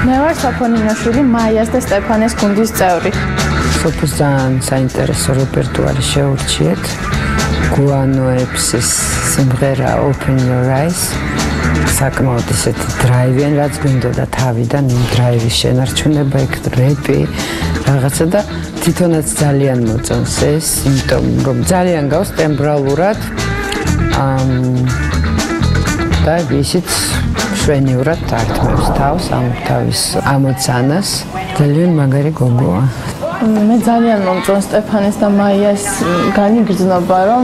მე ვარ საფონინოშვილი, მაიას და სტეფანეს გუნდის წევრი. სოფოს ძალიან საინტერესო რეპერტუარი შეურჩიეთ. გუანოეპსის სიმღერა Open Your Eyes. საკმაოდ ისეთი დრაივიან, რაც გვინდოდა თავიდან იმ დრაივის შენარჩუნება, იქ რეპი, რაღაცა და თვითონაც ძალიან მოწონს ეს, იმიტომ რომ ძალიან გავს ტემბრალურად და ისიც შვენივრად თართმევს თავს ამ თავის ამოცანას. ძალიან მაგარი გოგოა. მე ძალიან მომწონს სტეფანეს და მაიას განიგრძნობა, რომ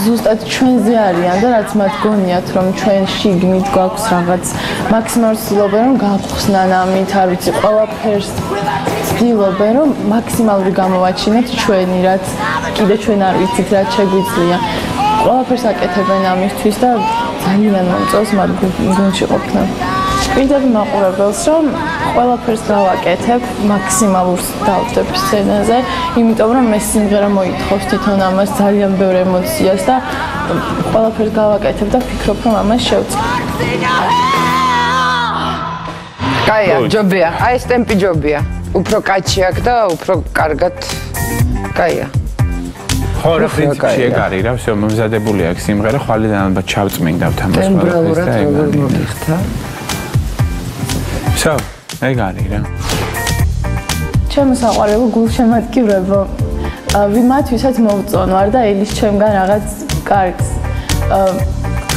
ზუსტად ჩვენზე არიან და რაც მათ გონიათ, რომ ჩვენ შიგნით გვაქვს რაღაც მაქსიმალურ ცდილობენ, რომ გავხსნან ამით, არ ვიცი, ყველაფერს ცდილობენ, რომ მაქსიმალური გამოვაჩინოთ ჩვენი, რაც კიდე ჩვენ არ ვიცით, რაც შეგვიძლია. ყველაფერს აკეთებენ ამისთვის და ძალიან მომწონს მათ გუნდში ყოფნა. პირდაპირ მაყურებელს, რომ ყველაფერს გავაკეთებ, მაქსიმალურს დავდებ სცენაზე, იმიტომ რომ მე სიმღერა მოითხოვს თვითონ ამას ძალიან ბევრ ემოციას და ყველაფერს გავაკეთებ და ფიქრობ, რომ ამას შევწყვეტ. კაია, ჯობია. აი ეს ტემპი ჯობია. უფრო კაჩი აქვს და უფრო კარგად. კაია. ხო, რა პრინციპში ეგ არის, რა, всё, მომზადებული აქვს სიმღერა, ხვალიდან ალბათ ჩავწმინდავთ ამას ყველაფერს და ეგ მოგიხდა. всё, ეგ არის რა. ჩემო საყვარელო გულშემატკივრებო, ვისაც მოვწონ ვარ და ელის ჩემგან რაღაც კარგს.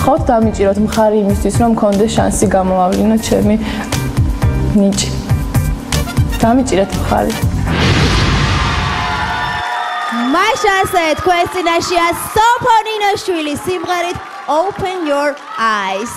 ხოთ დამიჭიროთ მხარი იმისთვის, რომ მქონდეს შანსი გამოვავლინო ჩემი ნიჭი. დამიჭირეთ მხარი. მაშასე თქვენ წინაშეა სოფონინოშვილი სიმღერით Open Your Eyes.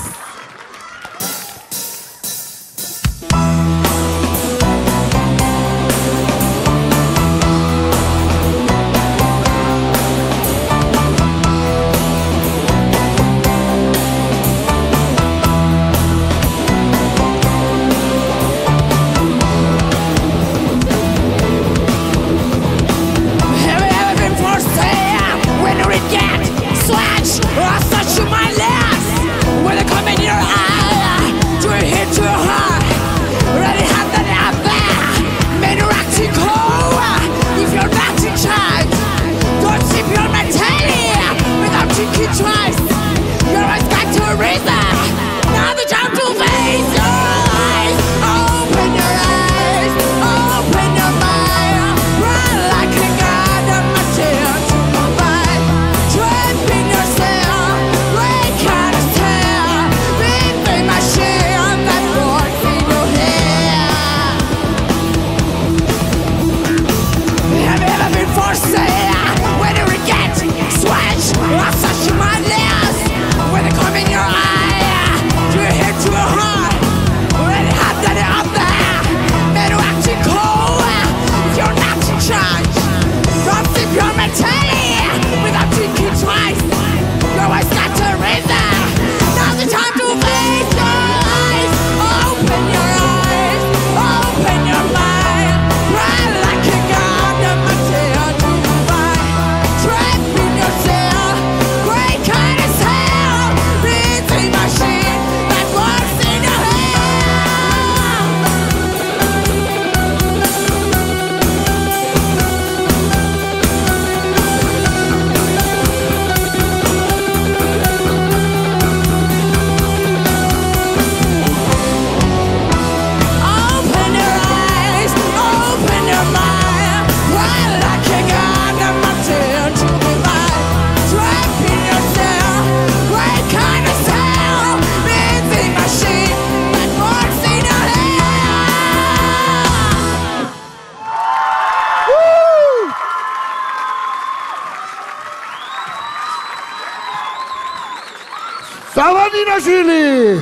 Savaninoshvili!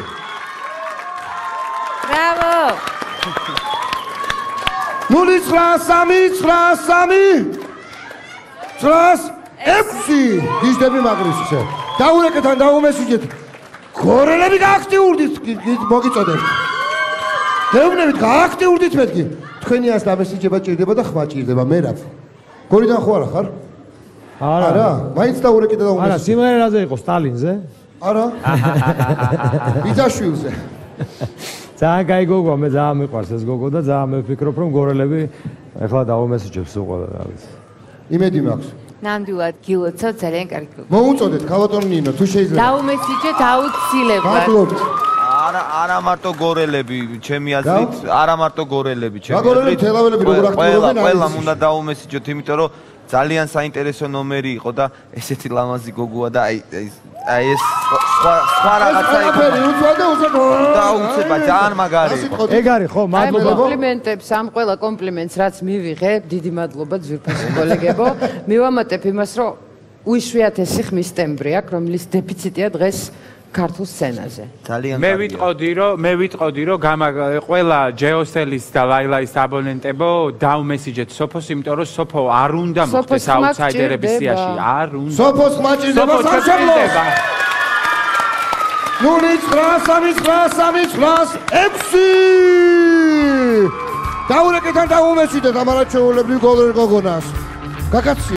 Bravo! 0-3-3-3-6 დიჟდები მაგრისზე. დაურეკეთან დაუმესუჯეთ. გორელები გააქტიურდით, მოგიწოდებთ. გეუბნებით, გააქტიურდით მეთქი. თქვენი ას დამესიჯება ჭირდება და ხმა ჭირდება, მე რა. გორიდან ხო არა ხარ? არა. მაინც დაურეკეთ და დაუმესუჯეთ. არა, სიმღერაზე იყო სტალინზე? არა. ბიძაშვილზე. ძალიან кай გოგოა, მე ძალიან მიყვარს ეს გოგო და ძალიან მევფიქრობ, რომ გორელები ეხლა დავუმესიჯებს უყო და რა ვიცი. იმედი მაქვს. ნამდვილად გილოცავ ძალიან კარგი გოგო. მოუწოდეთ ქალბატონ ნინო, თუ შეიძლება. დავუმესიჯეთ აუცილებლად. მადლობთ. არა მარტო გორელები, ჩემი აზრით, არა მარტო გორელები, ჩემი აზრით. გორელები თელაველები როგორ აქტიურობენ? ყველა უნდა დავუმესიჯოთ, იმიტომ რომ ძალიან საინტერესო ნომერი იყო და ესეთი ლამაზი გოგოა და აი ეს სხვა რაღაცა იყო. და უცებ ძალიან მაგარი იყო. ეგ არის ხო, მადლობა. კომპლიმენტებს, ამ ყველა კომპლიმენტს რაც მივიღე, დიდი მადლობა ძვირფასი კოლეგებო. მივამატებ იმას, რომ უიშვიათესი ხმის ტემბრი აქვს, რომლის დეფიციტია დღეს ქართულ სცენაზე. ძალიან მე ვიტყოდი რომ ყველა ჯეოსელის და ლაილაის აბონენტებო დავმესიჯეთ სოფოს, იმიტომ რომ სოფო არ უნდა მოხდეს აუთსაიდერების სიაში, არ უნდა. სოფოს ხმაჭირდება სამშობლო. 0-9-3-3-3-6 დაურეკეთ და უმესვიდეთ ამარად შეულებრივ გოგონას. გაკაცი